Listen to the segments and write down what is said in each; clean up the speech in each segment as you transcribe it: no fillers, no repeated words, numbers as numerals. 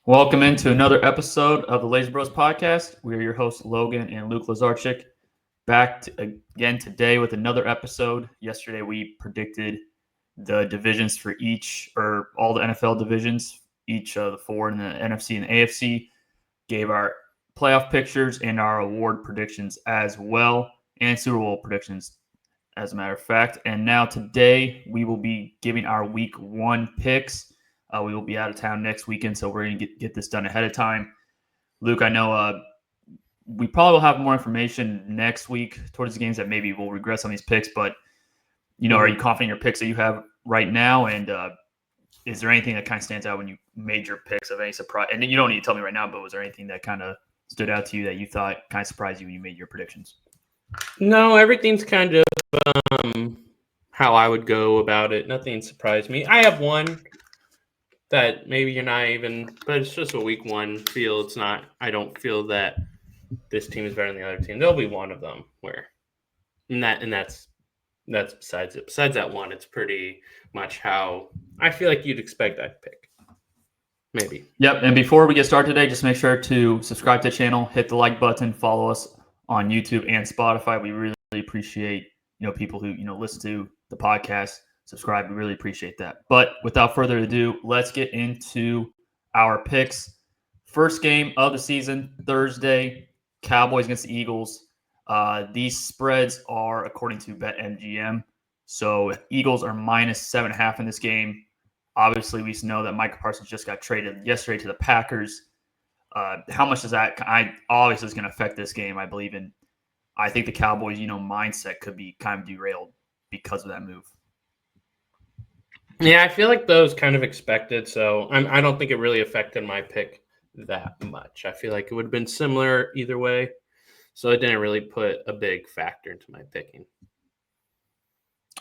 Welcome into another episode of the Lazy Bros podcast. We are your hosts, Logan and Luke Lazarchik, again today with another episode. Yesterday we predicted the divisions for all the NFL divisions, each of the four in the NFC and the AFC, gave our playoff pictures and our award predictions as well, and Super Bowl predictions, as a matter of fact. And now today we will be giving our Week 1 picks. We will be out of town next weekend, so we're going to get this done ahead of time. Luke, I know we probably will have more information next week towards the games that maybe we'll regress on these picks, but, are you confident in your picks that you have right now? And is there anything that kind of stands out when you made your picks of any surprise? And you don't need to tell me right now, but was there anything that kind of stood out to you that you thought kind of surprised you when you made your predictions? No, everything's kind of how I would go about it. Nothing surprised me. I have one that maybe you're not even, but it's just a Week 1 feel. It's not. I don't feel that this team is better than the other team. There'll be one of them where, and that's besides it. Besides that one, it's pretty much how I feel like you'd expect that pick. Maybe. Yep. And before we get started today, just make sure to subscribe to the channel, hit the like button, follow us on YouTube and Spotify. We really appreciate people who listen to the podcast, subscribe. We really appreciate that. But without further ado, let's get into our picks. First game of the season, Thursday, Cowboys against the Eagles. These spreads are according to BetMGM. So Eagles are -7.5 in this game. Obviously, we know that Micah Parsons just got traded yesterday to the Packers. How much does that obviously is going to affect this game, I believe in. I think the Cowboys, mindset could be kind of derailed because of that move. Yeah, I feel like those kind of expected, so I don't think it really affected my pick that much. I feel like it would have been similar either way, so it didn't really put a big factor into my picking.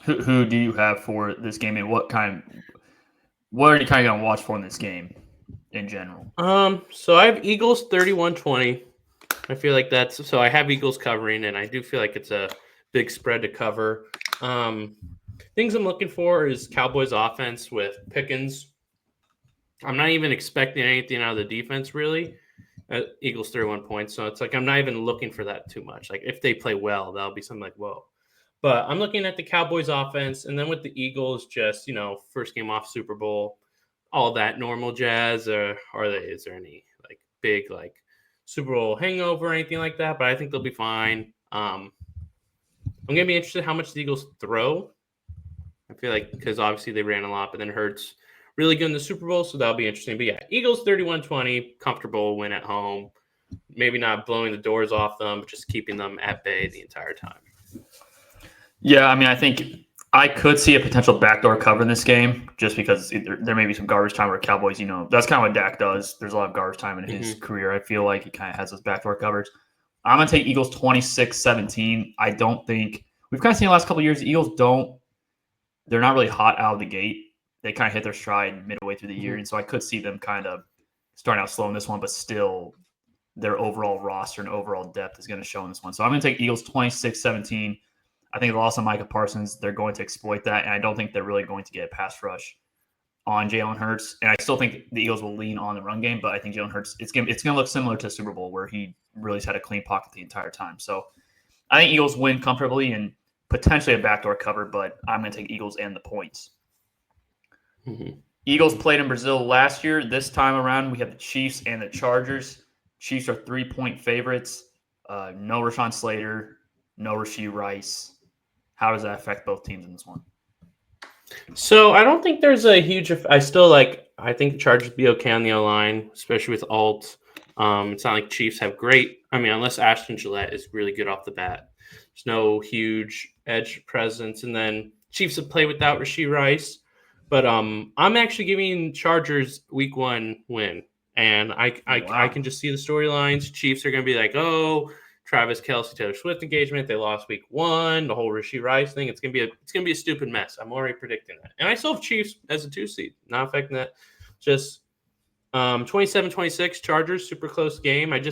Who do you have for this game, and what are you kind of going to watch for in this game in general? So I have Eagles 31-20. I feel like so I have Eagles covering, and I do feel like it's a big spread to cover. Things I'm looking for is Cowboys offense with Pickens. I'm not even expecting anything out of the defense, really. Eagles 31 points, so it's like I'm not even looking for that too much. Like if they play well, that'll be something like, whoa. But I'm looking at the Cowboys offense, and then with the Eagles, just, first game off Super Bowl, all that normal jazz, or is there any like big like Super Bowl hangover or anything like that? But I think they'll be fine. I'm going to be interested how much the Eagles throw. I feel like because obviously they ran a lot, but then Hurts really good in the Super Bowl, so that'll be interesting. But yeah, Eagles 31-20, comfortable win at home. Maybe not blowing the doors off them, but just keeping them at bay the entire time. Yeah, I mean, I think I could see a potential backdoor cover in this game just because there may be some garbage time where Cowboys, that's kind of what Dak does. There's a lot of garbage time in his career. I feel like he kind of has those backdoor covers. I'm going to take Eagles 26-17. I don't think – we've kind of seen the last couple of years, the Eagles they're not really hot out of the gate. They kind of hit their stride midway through the year, and so I could see them kind of starting out slow in this one, but still their overall roster and overall depth is going to show in this one. So I'm going to take Eagles 26-17. I think the loss of Micah Parsons, they're going to exploit that, and I don't think they're really going to get a pass rush on Jalen Hurts. And I still think the Eagles will lean on the run game, but I think Jalen Hurts, it's going to look similar to Super Bowl where he really has had a clean pocket the entire time. So I think Eagles win comfortably and potentially a backdoor cover, but I'm going to take Eagles and the points. Mm-hmm. Eagles played in Brazil last year. This time around, we have the Chiefs and the Chargers. Chiefs are 3-point favorites. No Rashawn Slater, no Rashee Rice. How does that affect both teams in this one? So I don't think there's a huge – I think the Chargers be okay on the O-line, especially with Alt. It's not like Chiefs have great – unless Ashton Gillette is really good off the bat. There's no huge edge presence. And then Chiefs have played without Rashee Rice. But I'm actually giving Chargers Week 1 win. And I can just see the storylines. Chiefs are going to be like, oh – Travis Kelce, Taylor Swift engagement. They lost Week 1. The whole Rashee Rice thing. It's gonna be a stupid mess. I'm already predicting that. And I still have Chiefs as a 2 seed. Not affecting that. Just 27-26 Chargers, super close game. I do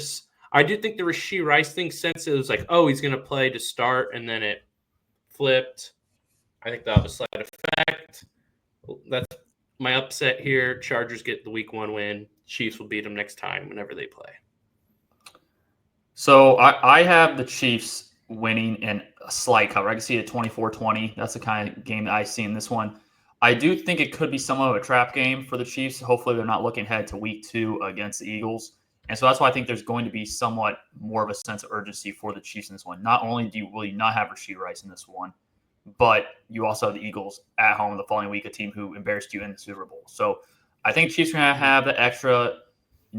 think the Rashee Rice thing, since it was like, oh, he's gonna play to start, and then it flipped. I think that'll have a slight effect. That's my upset here. Chargers get the Week 1 win. Chiefs will beat them next time whenever they play. So I have the Chiefs winning and a slight cover. I can see a 24-20. That's the kind of game that I see in this one. I do think it could be somewhat of a trap game for the Chiefs. Hopefully they're not looking ahead to Week 2 against the Eagles. And so that's why I think there's going to be somewhat more of a sense of urgency for the Chiefs in this one. Not only will you not have Rashee Rice in this one, but you also have the Eagles at home the following week, a team who embarrassed you in the Super Bowl. So I think Chiefs are going to have the extra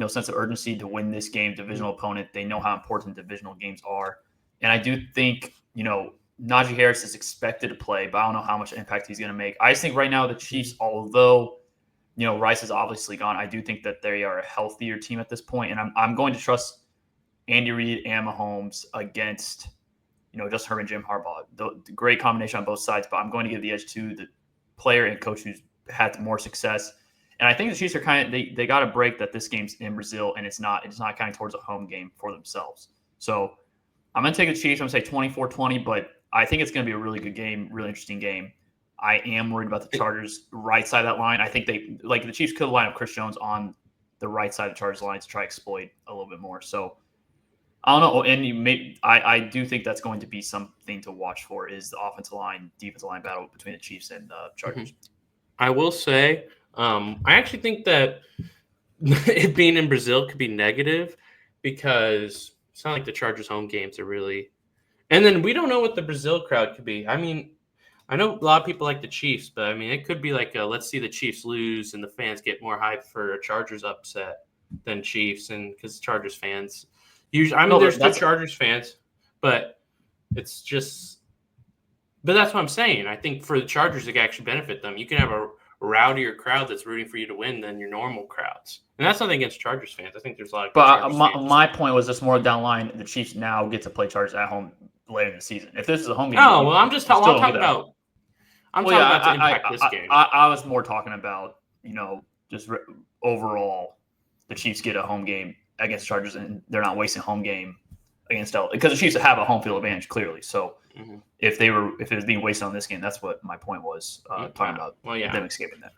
sense of urgency to win this game, divisional opponent. They know how important divisional games are. And I do think, Najee Harris is expected to play, but I don't know how much impact he's going to make. I just think right now the Chiefs, although, Rice is obviously gone, I do think that they are a healthier team at this point. And I'm going to trust Andy Reid and Mahomes against, Justin Herbert and Jim Harbaugh. The great combination on both sides, but I'm going to give the edge to the player and coach who's had more success. And I think the Chiefs are they got a break that this game's in Brazil and it's not kind of towards a home game for themselves. So I'm going to take the Chiefs. I'm going to say 24-20, but I think it's going to be a really good game, really interesting game. I am worried about the Chargers right side of that line. I think the Chiefs could line up Chris Jones on the right side of the Chargers line to try to exploit a little bit more. So I don't know. And I do think that's going to be something to watch for is the offensive line, defensive line battle between the Chiefs and Chargers. I will say, I actually think that it being in Brazil could be negative because it's not like the Chargers home games are really – and then we don't know what the Brazil crowd could be. I mean, I know a lot of people like the Chiefs, but, I mean, it could be like let's see the Chiefs lose and the fans get more hype for a Chargers upset than Chiefs and because Chargers fans usually – there's still Chargers fans, but it's just – but that's what I'm saying. I think for the Chargers, it can actually benefit them. You can have a rowdier crowd that's rooting for you to win than your normal crowds. And that's nothing against Chargers fans. I think there's a lot of But my point was just more down the line, the Chiefs now get to play Chargers at home later in the season. If this is a home game. Oh, well, I'm talking about to impact this game. I was more talking about, just overall, the Chiefs get a home game against Chargers and they're not wasting a home game against LA. Because the Chiefs have a home field advantage, clearly. So if it was being wasted on this game, that's what my point was, talking about them escaping that.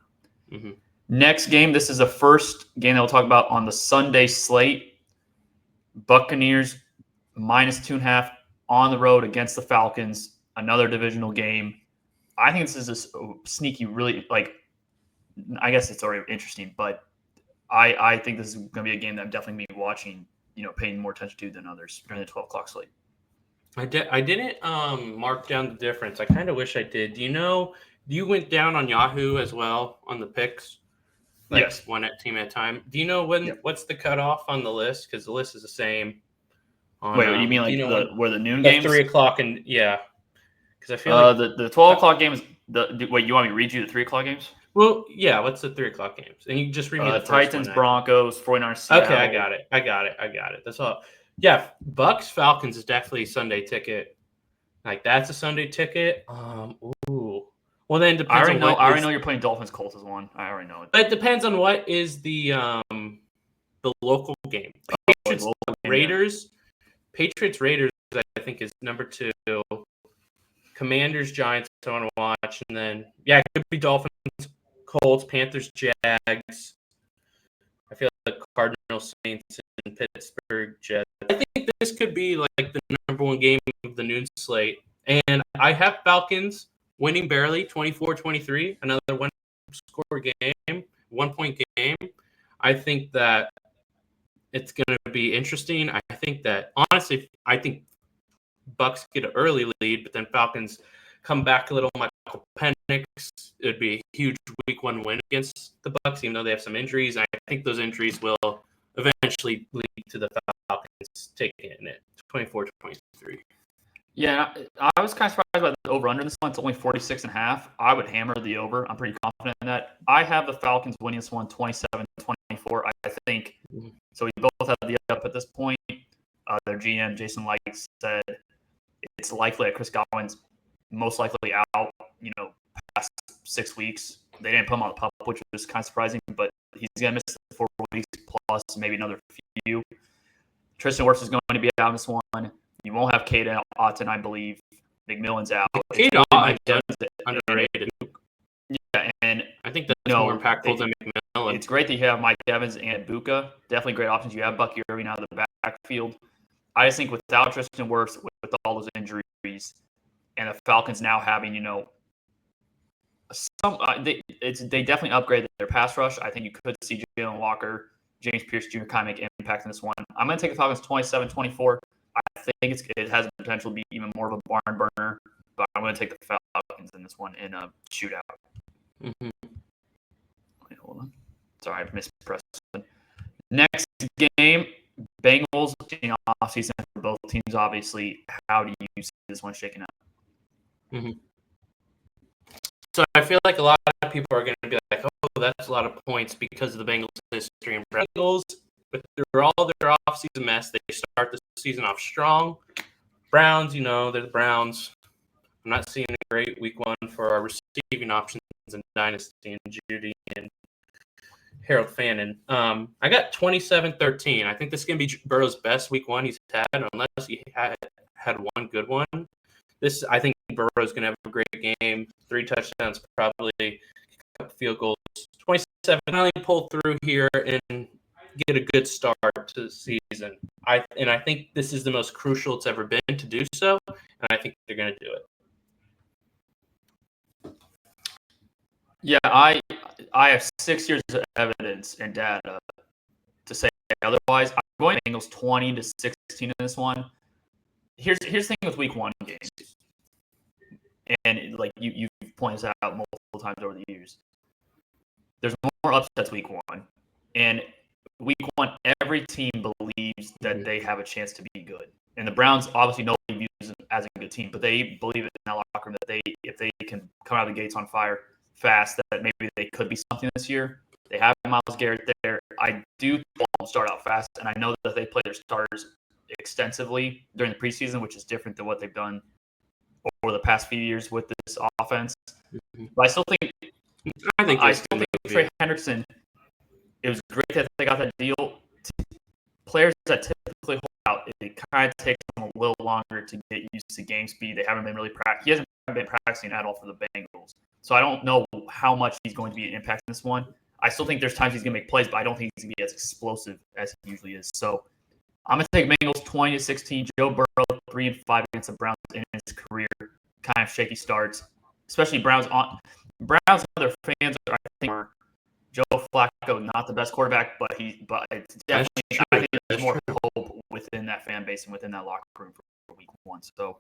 Mm-hmm. Next game, this is the first game that we'll talk about on the Sunday slate. Buccaneers -2.5 on the road against the Falcons. Another divisional game. I think this is a sneaky, really, I guess it's already interesting, but I think this is going to be a game that I'm definitely going to be watching, paying more attention to than others during the 12 o'clock slate. I didn't mark down the difference. I kind of wish I did. You went down on Yahoo as well on the picks? Yes. One team at a time. Do you know what's the cutoff on the list? Because the list is the same. Wait, you mean where the noon the games? 3 o'clock and yeah. Because I feel like the 12 o'clock game is wait, you want me to read you the 3 o'clock games? Well, yeah. What's the 3 o'clock games? And you can just read me the Titans, one, Broncos, 49ers, Seattle. Okay, I got it. That's all. Yeah, Bucks Falcons is definitely a Sunday ticket. That's a Sunday ticket. Ooh. Well, then depends. I already know you're playing Dolphins Colts as one. I already know it. But it depends on what is the local game. Patriots Raiders. Yeah. Patriots Raiders, I think, is number 2. Commanders Giants, I want to watch, and then it could be Dolphins, Colts, Panthers, Jags. I feel like Cardinals, Saints, and Pittsburgh Jets. I think this could be the number 1 game of the noon slate, and I have Falcons winning barely, 24-23, another one-score game, 1-point game. I think that it's going to be interesting. I think that, honestly, Bucks get an early lead, but then Falcons come back a little. Michael Penix, it would be a huge Week 1 win against the Bucks, even though they have some injuries. I think those injuries will eventually lead to the Falcons taking it 24-23. Yeah, I was kind of surprised by the over-under in this one. It's only 46.5. I would hammer the over. I'm pretty confident in that. I have the Falcons winning this one 27-24, I think. So we both have the up at this point. Their GM, Jason Light, said it's likely that Chris Godwin's most likely out, past 6 weeks. They didn't put him on the pup, which was kind of surprising, but he's going to miss the 4 weeks plus maybe another few. Tristan Wirfs is going to be out in this one. You won't have Cade Otton, I believe. McMillan's out. Cade Otton, underrated. Yeah, and think that's more impactful than McMillan. It's great that you have Mike Evans and Buka. Definitely great options. You have Bucky Irving out of the backfield. I just think without Tristan Wirfs, with all those injuries, and the Falcons now having, they definitely upgraded their pass rush. I think you could see Jalen Walker, James Pierce Jr. kind of make an impact in this one. I'm going to take the Falcons 27-24. I think it has the potential to be even more of a barn burner, but I'm going to take the Falcons in this one in a shootout. Mm-hmm. Wait, hold on. Sorry, I mispressed something. Next game, Bengals in offseason for both teams, obviously. How do you see this one shaking up? Mm-hmm. So I feel like a lot of people are going to be like, oh, that's a lot of points because of the Bengals' history. And Bengals, but through all their offseason mess, they start the season off strong. Browns, they're the Browns. I'm not seeing a great week one for our receiving options in Dynasty and Judy and Harold Fannin. I got 27-13. I think this is going to be Burrow's best week one he's had, unless he had one good one. I think Burrow's going to have a great game. 3 touchdowns, probably a couple field goals. 27, finally pull through here and get a good start to the season. I think this is the most crucial it's ever been to do so, and I think they're going to do it. Yeah, I have 6 years of evidence and data to say otherwise. I'm going Bengals 20-16 in this one. Here's the thing with week one games, and like you've pointed this out multiple times over the years. There's more upsets week one, and week one every team believes that they have a chance to be good, and the Browns obviously nobody views them as a good team, but they believe it in that locker room that if they can come out of the gates on fire fast, that maybe they could be something this year. They have Myles Garrett there. I do want them to start out fast, and I know that they play their starters extensively during the preseason, which is different than what they've done over the past few years with this offense. But I still think Trey Hendrickson, it was great that they got that deal. Players that typically hold out, it kind of takes them a little longer to get used to game speed. They haven't been really he hasn't been practicing at all for the Bengals. So I don't know how much he's going to be an impact in this one. I still think there's times he's going to make plays, but I don't think he's going to be as explosive as he usually is. So I'm going to take Bengals 20-16. Joe Burrow 3-5 against the Browns in his career. Kind of shaky starts, especially Browns and their fans are, I think, are Joe Flacco, not the best quarterback, but it's definitely, I think there's more hope within that fan base and within that locker room for week one. So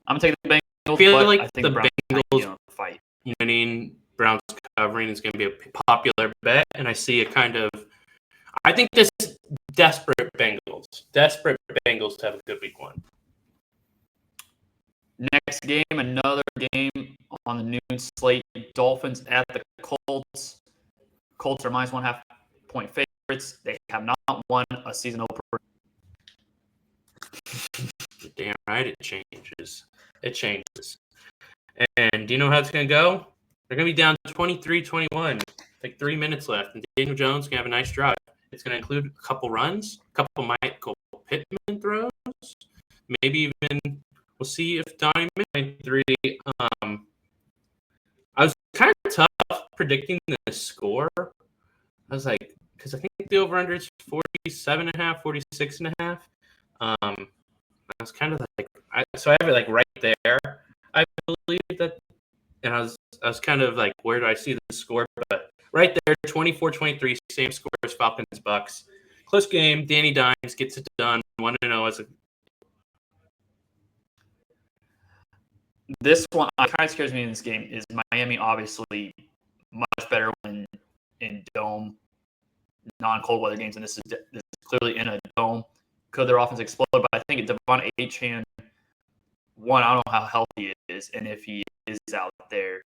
I'm going to take the Bengals. I feel like I think the Bengals fight. Winning, Browns covering is going to be a popular bet, and I see it I think this is desperate Bengals to have a good week one. Next game, another game on the noon slate. Dolphins at the Colts. Colts are -1.5 point favorites. They have not won a season opener. Damn right, it changes. And do you know how it's going to go? They're going to be down 23-21, like 3 minutes left, and Daniel Jones can have a nice drive. It's going to include a couple runs, a couple Michael Pittman throws, maybe even we'll see if Donnie May 3. I was kind of tough predicting the score. I was like, because I think the over-under is 47.5, 46.5. I was kind of like, so I have it like right there. I believe that, and I was kind of like, where do I see the score? But right there, 24-23, same score as Falcons Bucks. Close game. Danny Dimes gets it done. 1-0 as a. This one kind of scares me in this game is Miami obviously much better when in dome, non-cold weather games, and this is clearly in a dome. Could their offense explode? But I think Devon Achane, one, I don't know how healthy it is, and if he is out there,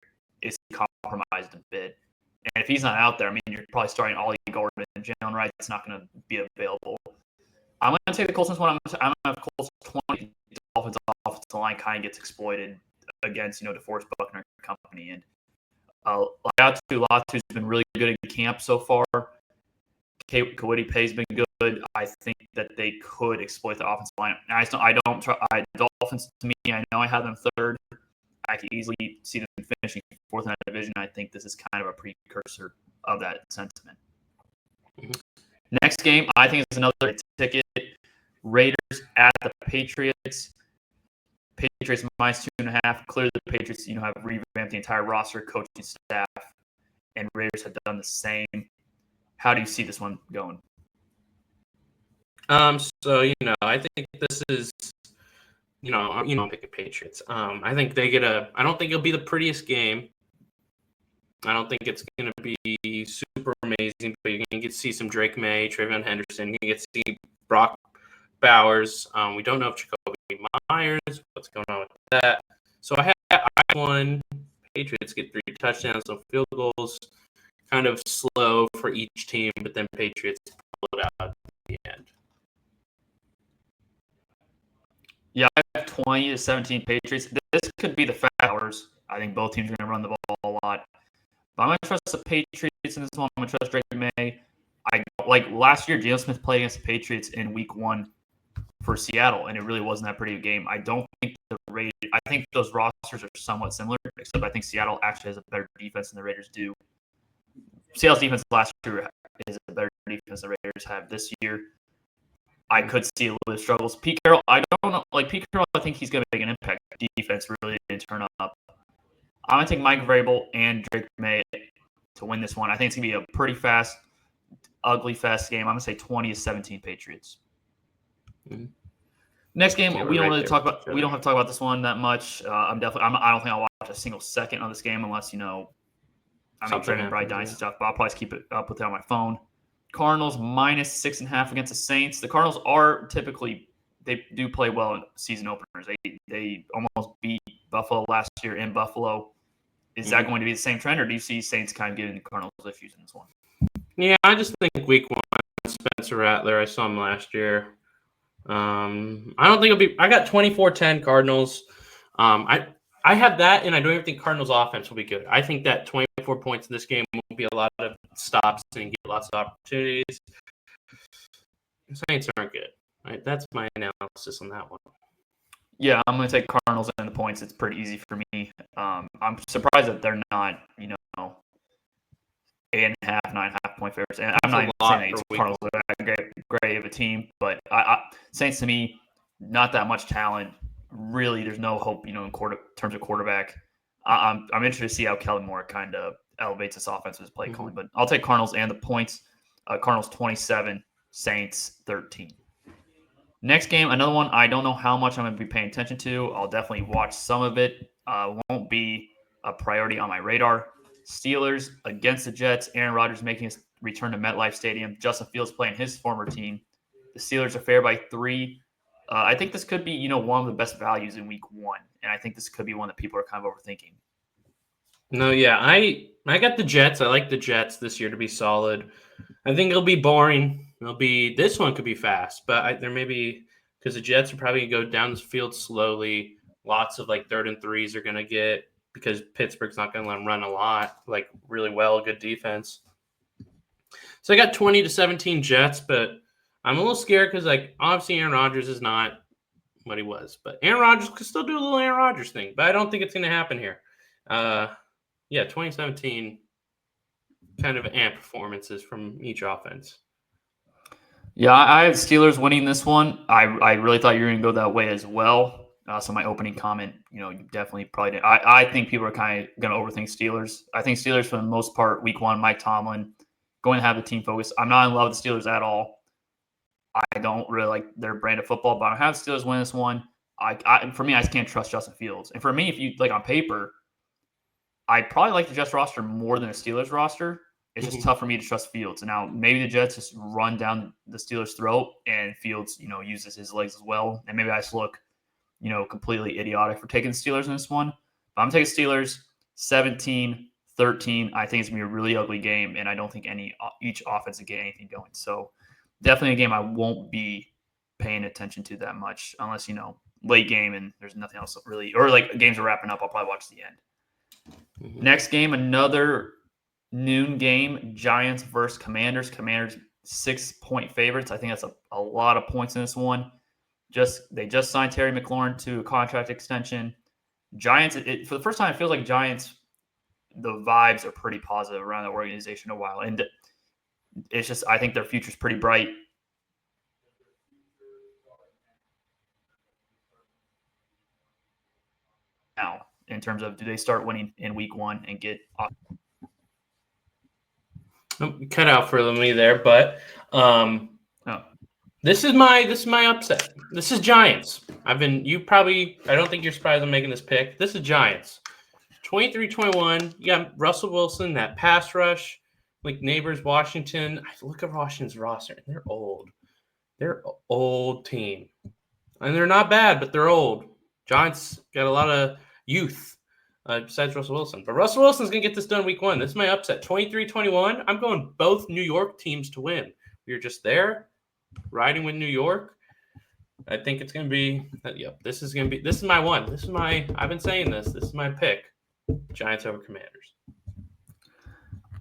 it's compromised a bit. And if he's not out there, I mean, you're probably starting Ollie Gordon and Jalen Wright's not going to be available. I'm going to take the Colts in this one. I'm going to have Colts 20. The Dolphins' offensive line kind of gets exploited against, DeForest Buckner company. And Latu's been really good at camp so far. Kawhi Pay's been good. I think that they could exploit the offensive line. I don't try Dolphins. To me, I know I have them third. I could easily see them finishing fourth in that division. I think this is kind of a precursor of that sentiment. Mm-hmm. Next game, I think is another ticket. Raiders at the Patriots. Patriots minus 2.5. Clearly, the Patriots, have revamped the entire roster, coaching staff, and Raiders have done the same. How do you see this one going? I think this is, I'm picking Patriots. I think I don't think it'll be the prettiest game. I don't think it's going to be super amazing, but you're going to get to see some Drake May, Travion Henderson. You're going to get to see Brock Bowers. We don't know if Jacoby Myers, what's going on with that. So I won. Patriots get 3 touchdowns, so field goals. Kind of slow for each team, but then Patriots pull it out at the end. Yeah, I have 20-17 Patriots. This could be the fat hours. I think both teams are going to run the ball a lot. But I'm going to trust the Patriots in this one. I'm going to trust Drake May. Last year, Geno Smith played against the Patriots in Week 1 for Seattle, and it really wasn't that pretty a game. I don't think I think those rosters are somewhat similar, except I think Seattle actually has a better defense than the Raiders do. Seattle's defense last year is a better defense than the Raiders have this year. I could see a little bit of struggles. Pete Carroll, I don't know. Pete Carroll, I think he's going to make an impact. Defense really didn't turn up. I'm going to take Mike Vrabel and Drake May to win this one. I think it's going to be a pretty fast, ugly fast game. I'm going to say 20-17 Patriots. Mm-hmm. Next game, we don't have to talk about this one that much. I don't think I'll watch a single second on this game unless, I'm trying to Dynasty stuff, but I'll probably keep it up with it on my phone. Cardinals minus 6.5 against the Saints. The Cardinals are typically, they do play well in season openers. They almost beat Buffalo last year in Buffalo. Is that going to be the same trend, or do you see Saints kind of giving the Cardinals issues in this one? Yeah, I just think Week 1, Spencer Rattler, I saw him last year. I don't think it'll be. I got 24-10 Cardinals. I have that, and I don't even think Cardinals' offense will be good. I think that 24 points in this game will be a lot of stops and get lots of opportunities. The Saints aren't good. Right? That's my analysis on that one. Yeah, I'm going to take Cardinals and the points. It's pretty easy for me. I'm surprised that they're not, 8.5, 9.5 point favorites. And I'm not even saying that Cardinals are that great of a team, but Saints to me, not that much talent. Really, there's no hope, in terms of quarterback. I'm interested to see how Kellen Moore kind of elevates this offense with his play calling. But I'll take Cardinals and the points. Cardinals 27, Saints 13. Next game, another one I don't know how much I'm going to be paying attention to. I'll definitely watch some of it. Won't be a priority on my radar. Steelers against the Jets. Aaron Rodgers making his return to MetLife Stadium. Justin Fields playing his former team. The Steelers are favored by 3. I think this could be, one of the best values in Week 1, and I think this could be one that people are kind of overthinking. No, yeah, I got the Jets. I like the Jets this year to be solid. I think it'll be boring. This one could be fast, but there may be, because the Jets are probably going to go down the field slowly. Lots of 3rd and 3s are going to get, because Pittsburgh's not going to let them run a lot, really well, good defense. So I got 20-17 Jets, but I'm a little scared because, obviously Aaron Rodgers is not what he was. But Aaron Rodgers could still do a little Aaron Rodgers thing. But I don't think it's going to happen here. 2017 kind of amp performances from each offense. Yeah, I have Steelers winning this one. I really thought you were going to go that way as well. So my opening comment, you definitely probably did. I think people are kind of going to overthink Steelers. I think Steelers, for the most part, Week 1, Mike Tomlin, going to have the team focus. I'm not in love with the Steelers at all. I don't really like their brand of football, but I have Steelers win this one. For me, I just can't trust Justin Fields. And for me, if you on paper, I probably like the Jets roster more than the Steelers roster. It's just tough for me to trust Fields. And now maybe the Jets just run down the Steelers' throat, and Fields, uses his legs as well. And maybe I just look, completely idiotic for taking the Steelers in this one. But I'm taking Steelers 17-13. I think it's going to be a really ugly game, and I don't think each offense will get anything going. So definitely a game I won't be paying attention to that much unless, late game and there's nothing else really, or games are wrapping up. I'll probably watch the end. Next game, another noon game, Giants versus Commanders. Commanders 6-point favorites. I think that's a lot of points in this one. They just signed Terry McLaurin to a contract extension. Giants, for the first time, it feels like Giants, the vibes are pretty positive around the organization a while. And it's just, I think their future's pretty bright. Now, in terms of do they start winning in week 1 and get off? Cut out for me there, but this is my upset. This is Giants. I don't think you're surprised I'm making this pick. This is Giants. 23-21. You got Russell Wilson, that pass rush, like neighbors Washington. I look at Washington's roster, and they're old. They're an old team. And they're not bad, but they're old. Giants got a lot of youth besides Russell Wilson. But Russell Wilson's going to get this done week 1. This is my upset. 23-21. I'm going both New York teams to win. We are just there, riding with New York. I think it's going to be this is my one. I've been saying this. This is my pick. Giants over Commanders.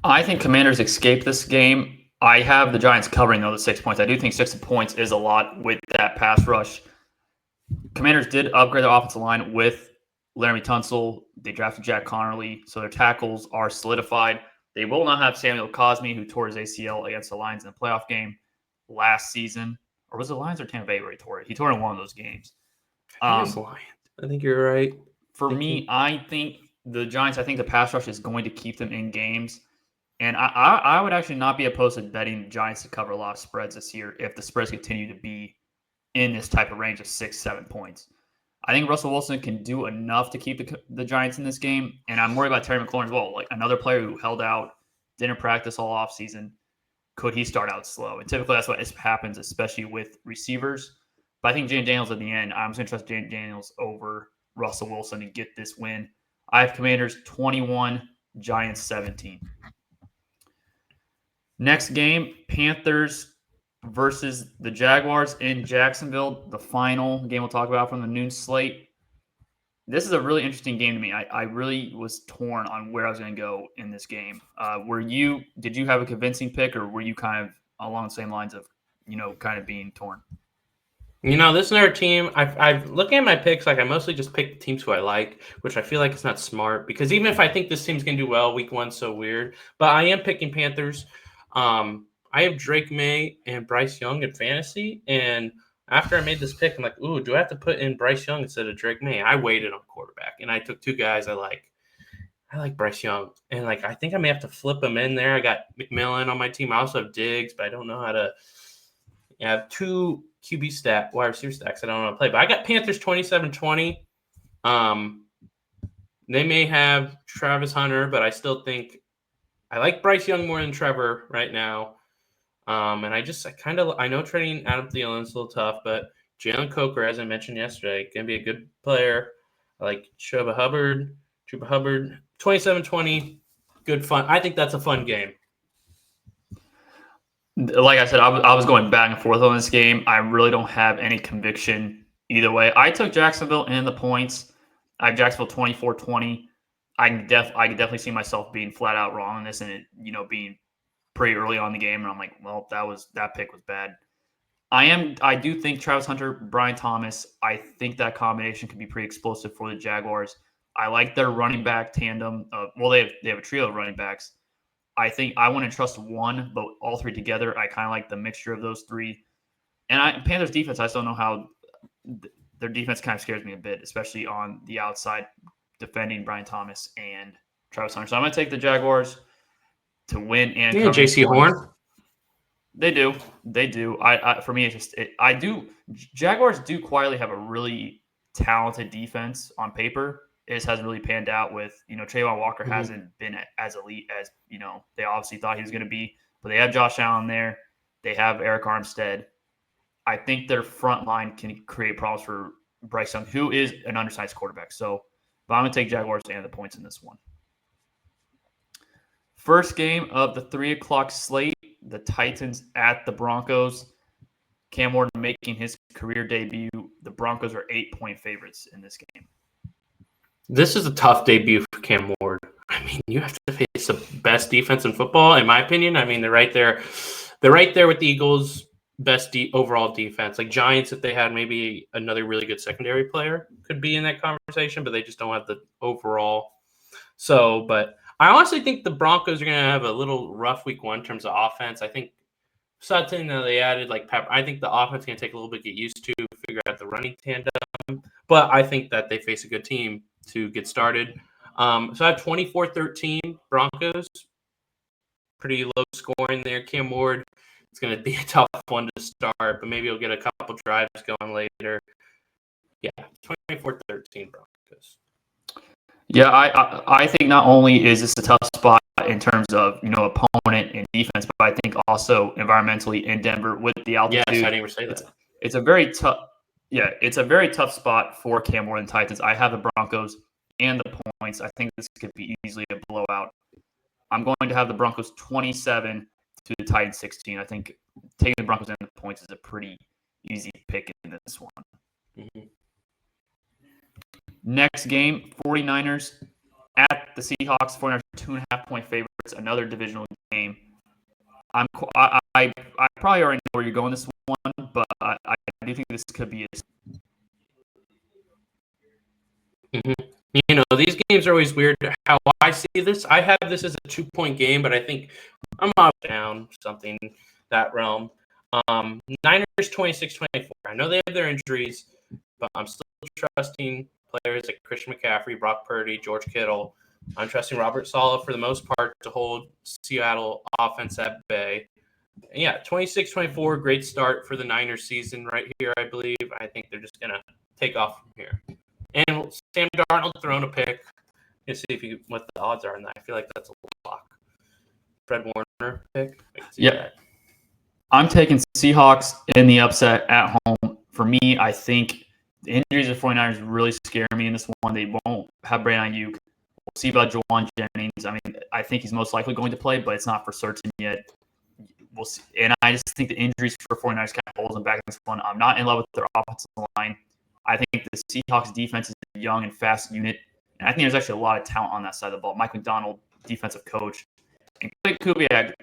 I think Commanders escape this game. I have the Giants covering, though, the 6 points. I do think 6 points is a lot with that pass rush. Commanders did upgrade their offensive line with Laramie Tunsil. They drafted Jack Connerly, so their tackles are solidified. They will not have Samuel Cosme, who tore his ACL against the Lions in the playoff game last season. Or was it Lions or Tampa Bay where he tore it? He tore it in one of those games. I think you're right. For me, I think the Giants, I think the pass rush is going to keep them in games. And I would actually not be opposed to betting the Giants to cover a lot of spreads this year if the spreads continue to be in this type of range of 6-7 points. I think Russell Wilson can do enough to keep the Giants in this game. And I'm worried about Terry McLaurin as well. Like another player who held out, didn't practice all offseason. Could he start out slow? And typically that's what happens, especially with receivers. But I think Jane Daniels at the end, I'm just going to trust Jane Daniels over Russell Wilson to get this win. I have Commanders 21, Giants 17. Next game, Panthers versus the Jaguars in Jacksonville, the final game we'll talk about from the noon slate. This is a really interesting game to me. I really was torn on where I was going to go in this game. Did you have a convincing pick, or were you kind of along the same lines of, kind of being torn? This is another team. I've looking at my picks, like I mostly just pick the teams who I like, which I feel like it's not smart because even if I think this team's going to do well, week 1's so weird. But I am picking Panthers. I have Drake May and Bryce Young in fantasy, and after I made this pick, I'm like, ooh, do I have to put in Bryce Young instead of Drake May? I waited on quarterback, and I took two guys I like. I like Bryce Young, and I think I may have to flip him in there. I got McMillan on my team. I also have Diggs, but I don't know how to. I have two QB wide receiver stacks I don't know how to play. But I got Panthers 27-20. They may have Travis Hunter, but I still think I like Bryce Young more than Trevor right now. And I know trading Adam Thielen is a little tough, but Jalen Coker, as I mentioned yesterday, can be a good player. I like Chuba Hubbard, 27-20, good fun. I think that's a fun game. Like I said, I was going back and forth on this game. I really don't have any conviction either way. I took Jacksonville and the points. I have Jacksonville 24-20. I can definitely see myself being flat out wrong on this and it, being pretty early on in the game. And I'm like, well, that pick was bad. I do think Travis Hunter, Brian Thomas, I think that combination could be pretty explosive for the Jaguars. I like their running back tandem. They have a trio of running backs. I think I want to trust one, but all three together, I kind of like the mixture of those three. And Panthers defense, I just don't know how their defense kind of scares me a bit, especially on the outside defending Brian Thomas and Travis Hunter. So I'm going to take the Jaguars to win and cover. JC Horn. They do. For me, it's just Jaguars do quietly have a really talented defense on paper. It just hasn't really panned out with, Trayvon Walker hasn't been as elite as, they obviously thought he was going to be. But they have Josh Allen there. They have Eric Armstead. I think their front line can create problems for Bryce Young, who is an undersized quarterback. But I'm going to take Jaguars and the points in this one. First game of the 3 o'clock slate, the Titans at the Broncos. Cam Ward making his career debut. The Broncos are 8-point favorites in this game. This is a tough debut for Cam Ward. I mean, you have to face the best defense in football, in my opinion. I mean, they're right there. They're right there with the Eagles. best overall defense. Like Giants, if they had maybe another really good secondary player, could be in that conversation, but they just don't have the overall. So, but I honestly think the Broncos are going to have a little rough week 1 in terms of offense. I think something that they added, like Pep, I think the offense is going to take a little bit to get used to, figure out the running tandem. But I think that they face a good team to get started. So I have 24-13 Broncos. Pretty low scoring there. Cam Ward, it's going to be a tough one to start, but maybe he'll get a couple drives going later. Yeah, 24-13 Broncos. Yeah, I think not only is this a tough spot in terms of opponent and defense, but I think also environmentally in Denver with the altitude. Yes, I didn't even say that. It's a very tough. Yeah, it's a very tough spot for Cam Ward and Titans. I have the Broncos and the points. I think this could be easily a blowout. I'm going to have the Broncos 27 to the Titans 16. I think taking the Broncos and the points is a pretty easy pick in this one. Mm-hmm. Next game, 49ers at the Seahawks. 49ers 2.5-point favorites. Another divisional game. I probably already know where you're going this one, but I do think this could be Mm-hmm. These games are always weird. How I see this, I have this as a 2-point game, but I think I'm up down something that realm. Niners 26-24. I know they have their injuries, but I'm still trusting players like Christian McCaffrey, Brock Purdy, George Kittle. I'm trusting Robert Saleh for the most part to hold Seattle offense at bay. And yeah, 26-24, great start for the Niners season right here, I believe. I think they're just going to take off from here. And Sam Darnold throwing a pick. Let's see what the odds are on that. I feel like that's a lock. Fred Warner pick. Yeah. I'm taking Seahawks in the upset at home. For me, I think the injuries of 49ers really scare me in this one. They won't have Brandon Ayuk. We'll see about Jawan Jennings. I mean, I think he's most likely going to play, but it's not for certain yet. We'll see. And I just think the injuries for 49ers kind of holds them back in this one. I'm not in love with their offensive line. I think the Seahawks defense is a young and fast unit. And I think there's actually a lot of talent on that side of the ball. Mike McDonald, defensive coach. And Kubiak,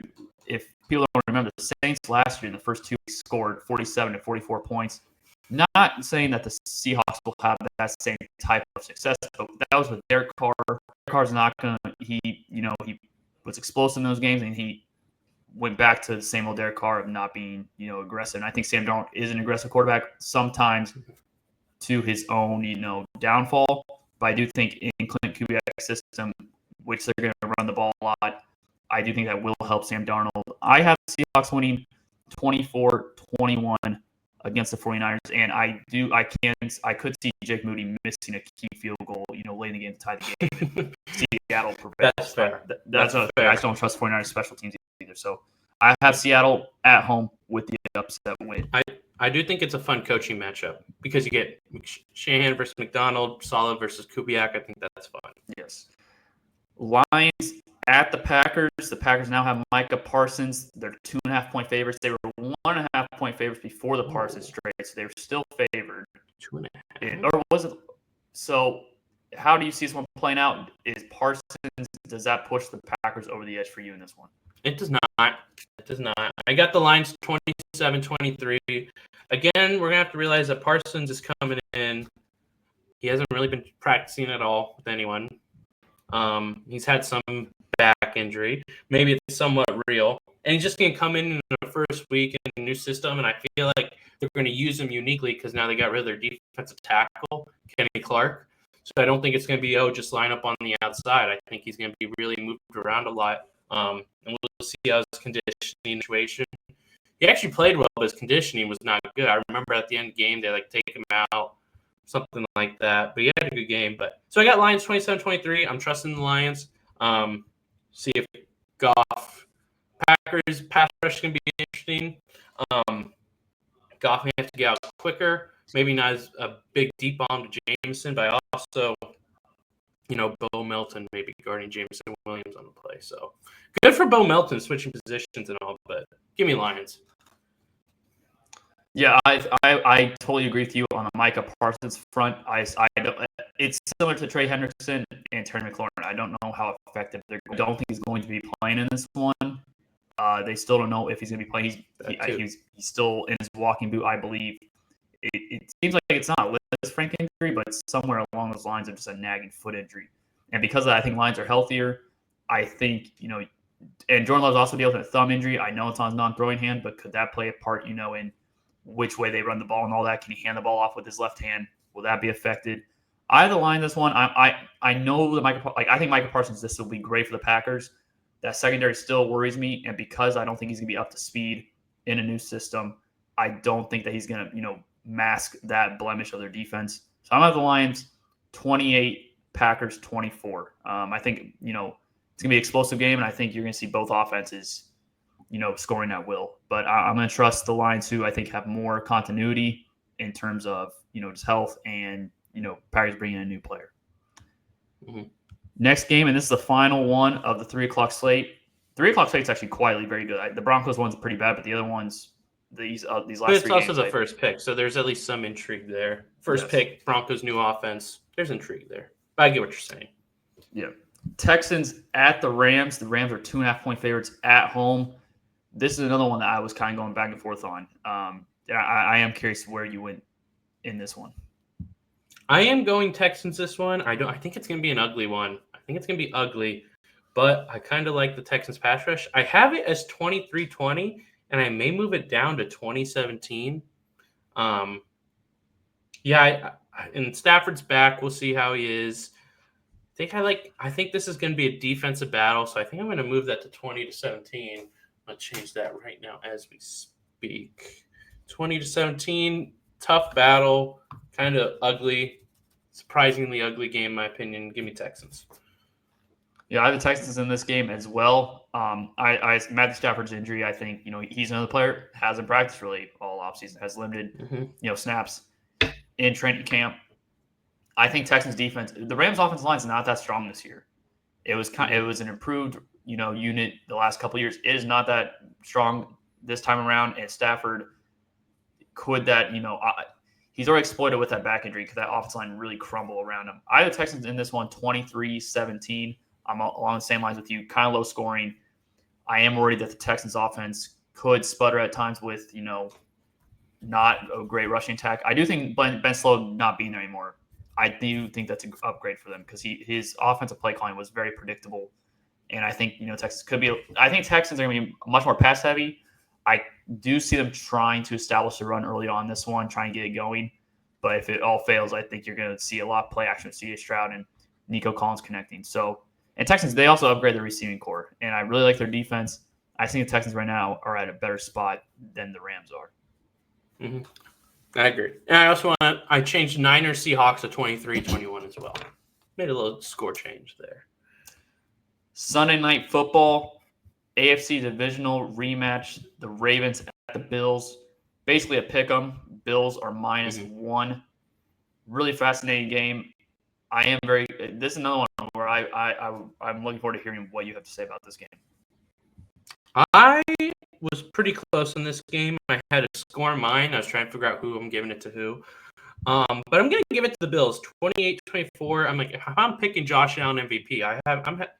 if people don't remember, the Saints last year in the first 2 weeks scored 47 to 44 points. Not saying that the Seahawks will have that same type of success, but that was with Derek Carr. Derek Carr's not going to – he was explosive in those games, and he went back to the same old Derek Carr of not being, aggressive. And I think Sam Darnold is an aggressive quarterback sometimes to his own, downfall. But I do think in Clint Kubiak's system, which they're going to run the ball a lot, I do think that will help Sam Darnold. I have the Seahawks winning 24-21 against the 49ers, and I could see Jake Moody missing a key field goal, late in the game to tie the game. Seattle prevails. That's fair. That's fair. I just don't trust 49ers special teams either. So I have Seattle at home with the upset win. I do think it's a fun coaching matchup because you get Shanahan versus McDonald, Saleh versus Kubiak. I think that's fun. Yes. Lions at the Packers. The Packers now have Micah Parsons. They're 2.5-point favorites. They were 1.5-point favorites before the Parsons trade, so they were still favored. 2.5. Or was it? So, how do you see this one playing out? Does that push the Packers over the edge for you in this one? It does not. It does not. I got the Lions 27-23. Again, we're going to have to realize that Parsons is coming in. He hasn't really been practicing at all with anyone. He's had some back injury. Maybe it's somewhat real. And he's just going to come in the first week in a new system, and I feel like they're going to use him uniquely because now they got rid of their defensive tackle, Kenny Clark. So I don't think it's going to be, just line up on the outside. I think he's going to be really moved around a lot. And we'll see how his conditioning situation. He actually played well, but his conditioning was not good. I remember at the end of the game, they take him out, something like that. But he had a good game. So I got Lions 27-23. I'm trusting the Lions. See if Goff, Packers pass rush can be interesting. Goff may have to get out quicker. Maybe not as a big deep bomb to Jameson, but also, Bo Melton maybe guarding Jameson Williams on the play. So good for Bo Melton switching positions and all, but give me Lions. Yeah, I totally agree with you on the Micah Parsons front. It's similar to Trey Hendrickson and Terry McLaurin. I don't know how effective they're. I don't think he's going to be playing in this one. They still don't know if he's going to be playing. He's still in his walking boot, I believe. It seems like it's not a Liz Frank injury, but it's somewhere along those lines of just a nagging foot injury. And because of that, I think Lions are healthier. I think, and Jordan Love's also dealing with a thumb injury. I know it's on his non-throwing hand, but could that play a part, in which way they run the ball and all that? Can he hand the ball off with his left hand? Will that be affected? I have the line this one. I know that I think Micah Parsons, this will be great for the Packers. That secondary still worries me, and because I don't think he's going to be up to speed in a new system, I don't think that he's going to, mask that blemish of their defense. So I'm at the Lions 28, Packers 24. I think, it's going to be an explosive game, and I think you're going to see both offenses, scoring at will. But I'm going to trust the Lions, who I think have more continuity in terms of, just health and, Packers bringing in a new player. Mm-hmm. Next game, and this is the final one of the 3 o'clock slate. 3 o'clock slate is actually quietly very good. The Broncos one's pretty bad, but the other ones, these last 3 games. But it's also the first pick, so there's at least some intrigue there. First pick, Broncos' new offense. There's intrigue there. But I get what you're saying. Yeah. Texans at the Rams. The Rams are 2.5-point favorites at home. This is another one that I was kind of going back and forth on. I am curious where you went in this one. I am going Texans this one. I think it's going to be an ugly one. I think it's going to be ugly, but I kind of like the Texans pass rush. I have it as 23-20, and I may move it down to 2017. And Stafford's back. We'll see how he is. I think this is going to be a defensive battle, so I think I'm going to move that to 20-17. I'll change that right now as we speak. 20-17, tough battle, kind of ugly, surprisingly ugly game, in my opinion. Give me Texans. Yeah, I have the Texans in this game as well. Matthew Stafford's injury, I think, he's another player, hasn't practiced really all offseason, has limited, snaps in training camp. I think Texans defense, the Rams offensive line is not that strong this year. It was an improved, unit the last couple of years. It is not that strong this time around. And Stafford could that, he's already exploited with that back injury because that offensive line really crumble around him. I have the Texans in this one 23-17. I'm along the same lines with you, kind of low scoring. I am worried that the Texans offense could sputter at times with, not a great rushing attack. I do think Ben Slow not being there anymore, I do think that's an upgrade for them because his offensive play calling was very predictable. And I think, Texas could be – I think Texans are going to be much more pass heavy. I do see them trying to establish a run early on this one, trying to get it going. But if it all fails, I think you're going to see a lot of play action with C.J. Stroud and Nico Collins connecting. So, and Texans, they also upgrade their receiving core. And I really like their defense. I think the Texans right now are at a better spot than the Rams are. Mm-hmm. I agree. And I changed Niners Seahawks to 23-21 as well. Made a little score change there. Sunday Night Football, AFC divisional rematch. The Ravens at the Bills. Basically a pick 'em. Bills are -1. Really fascinating game. This is another one where I'm looking forward to hearing what you have to say about this game. I was pretty close in this game. I had a score in mind. I was trying to figure out who I'm giving it to who. But I'm going to give it to the Bills, 28-24. I'm like, if I'm picking Josh Allen MVP,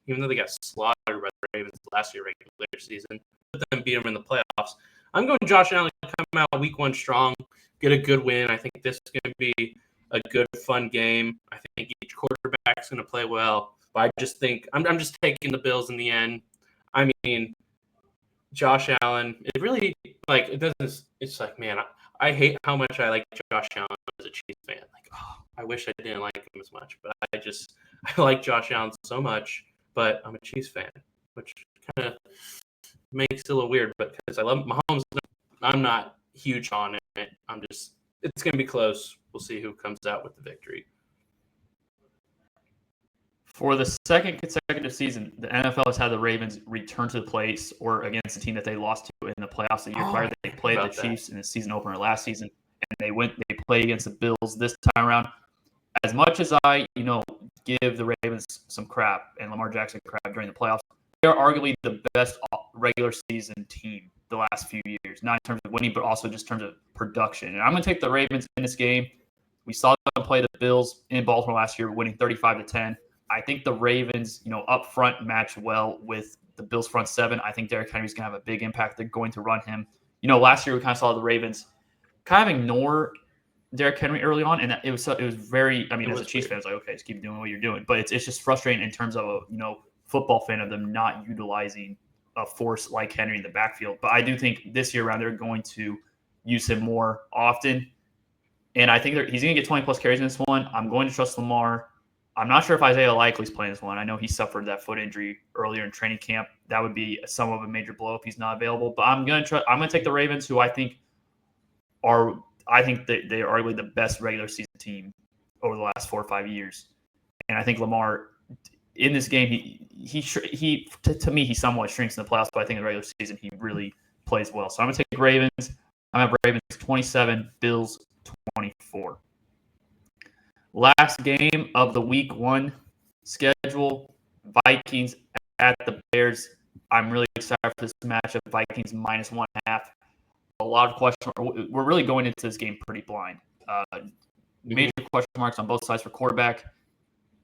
even though they got slaughtered by the Ravens last year regular season, but then beat them in the playoffs. I'm going Josh Allen to come out week 1 strong, get a good win. I think this is going to be a good, fun game. I think each quarterback's going to play well. But I just think I'm just taking the Bills in the end. I mean, Josh Allen, it really, it's like, man, I hate how much I like Josh Allen as a Chiefs fan. Like, I wish I didn't like him as much, but I like Josh Allen so much, but I'm a Chiefs fan, which kind of makes it a little weird, but because I love Mahomes, I'm not huge on it. It's going to be close. We'll see who comes out with the victory. For the second consecutive season, the NFL has had the Ravens return to the place or against a team that they lost to in the playoffs the year prior. They played the Chiefs in the season opener last season, and they played against the Bills this time around. As much as I, give the Ravens some crap and Lamar Jackson crap during the playoffs, they are arguably the best regular season team the last few years, not in terms of winning, but also just in terms of production. And I'm going to take the Ravens in this game. We saw them play the Bills in Baltimore last year, winning 35-10. I think the Ravens, up front match well with the Bills front seven. I think Derrick Henry's going to have a big impact. They're going to run him. Last year we kind of saw the Ravens kind of ignore Derrick Henry early on, and it was very. I mean, as a Chiefs fan, it's like, okay, just keep doing what you're doing. But it's just frustrating in terms of a football fan of them not utilizing a force like Henry in the backfield. But I do think this year around they're going to use him more often, and I think he's going to get 20 plus carries in this one. I'm going to trust Lamar. I'm not sure if Isaiah Likely's playing this one. I know he suffered that foot injury earlier in training camp. That would be somewhat of a major blow if he's not available. But I'm going to take the Ravens, who I think they are arguably the best regular season team over the last 4 or 5 years. And I think Lamar in this game, to me, he somewhat shrinks in the playoffs, but I think in the regular season he really plays well. So I'm going to take Ravens. I'm going to have Ravens 27, Bills 24. Last game of the week 1 schedule, Vikings at the Bears. I'm really excited for this matchup. Vikings -1.5. A lot of questions. We're really going into this game pretty blind. Major question marks on both sides for quarterback.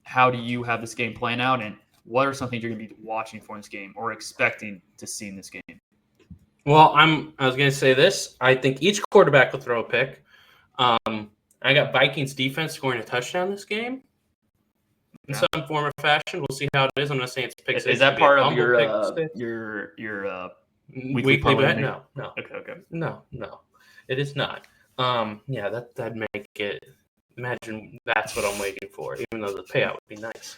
How do you have this game playing out, and what are some things you're going to be watching for in this game or expecting to see in this game? Well, I was going to say this. I think each quarterback will throw a pick. I got Vikings defense scoring a touchdown this game in some form or fashion. We'll see how it is. I'm not saying it's pick six. Is that part of your weekly bet? No. Okay. No, it is not. That'd make it. Imagine that's what I'm waiting for, even though the payout would be nice.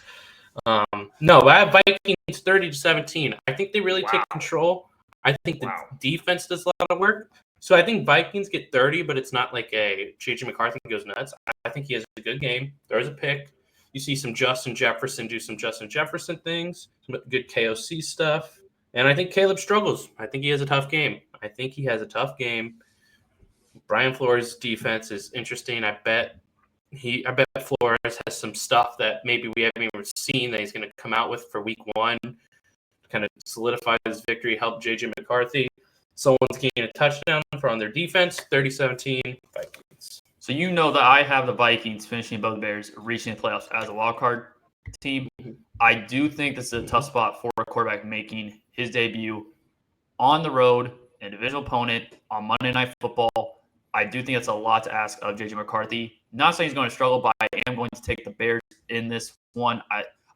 No, but I have Vikings 30-17. I think they really take control. I think the defense does a lot of work. So I think Vikings get 30, but it's not like a J.J. McCarthy goes nuts. I think he has a good game. There's a pick. You see some Justin Jefferson do some Justin Jefferson things, some good KOC stuff. And I think Caleb struggles. I think he has a tough game. Brian Flores' defense is interesting. I bet Flores has some stuff that maybe we haven't even seen that he's going to come out with for week 1, kind of solidify his victory, help J.J. McCarthy. Someone's getting a touchdown on their defense, 30-17 Vikings. So that I have the Vikings finishing above the Bears, reaching the playoffs as a wild card team. I do think this is a tough spot for a quarterback making his debut on the road, a divisional opponent on Monday Night Football. I do think it's a lot to ask of J.J. McCarthy. Not saying he's going to struggle, but I am going to take the Bears in this one.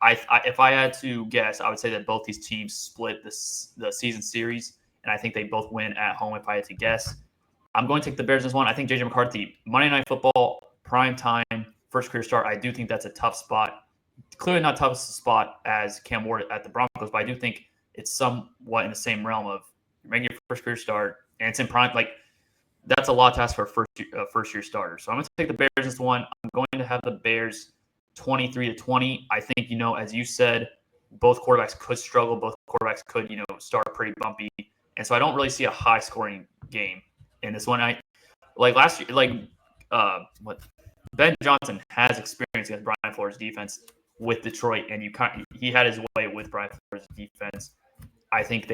If I had to guess, I would say that both these teams split the season series, and I think they both win at home if I had to guess. I'm going to take the Bears in this one. I think J.J. McCarthy, Monday Night Football, prime time, first career start. I do think that's a tough spot. Clearly not tough spot as Cam Ward at the Broncos, but I do think it's somewhat in the same realm of making your first career start, and it's in prime. That's a lot to ask for a first-year starter. So I'm going to take the Bears in this one. I'm going to have the Bears 23-20. I think, as you said, both quarterbacks could struggle. Both quarterbacks could, start pretty bumpy. And so I don't really see a high-scoring game in this one. Last year, Ben Johnson has experience against Brian Flores' defense with Detroit, and he had his way with Brian Flores' defense. I think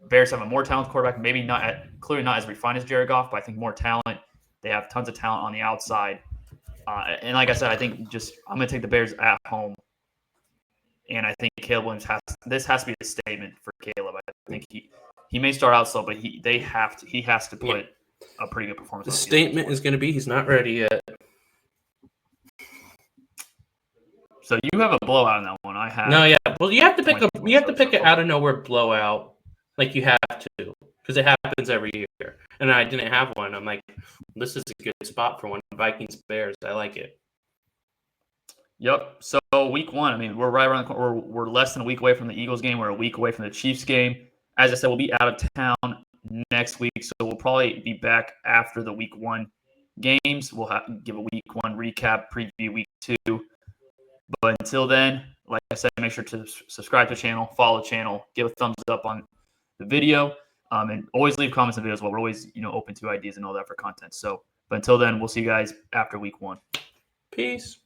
Bears have a more talented quarterback, maybe clearly not as refined as Jared Goff, but I think more talent. They have tons of talent on the outside. And like I said, I think I'm going to take the Bears at home. And I think Caleb Williams this has to be a statement for Caleb. I think he may start out slow, but he has to put a pretty good performance. The statement is going to be he's not ready yet. So you have a blowout in that one. I have. No, yeah. Well, you have to pick an out of nowhere blowout, like you have to, because it happens every year. And I didn't have one. I'm like, this is a good spot for one. Vikings Bears. I like it. Yep. So week 1. I mean, we're right around the corner. We're less than a week away from the Eagles game. We're a week away from the Chiefs game. As I said, we'll be out of town next week, so we'll probably be back after the week 1 games. We'll have to give a week 1 recap, preview week 2. But until then, like I said, make sure to subscribe to the channel, follow the channel, give a thumbs up on the video, and always leave comments on videos as well. We're always, open to ideas and all that for content. So, but until then, we'll see you guys after week 1. Peace.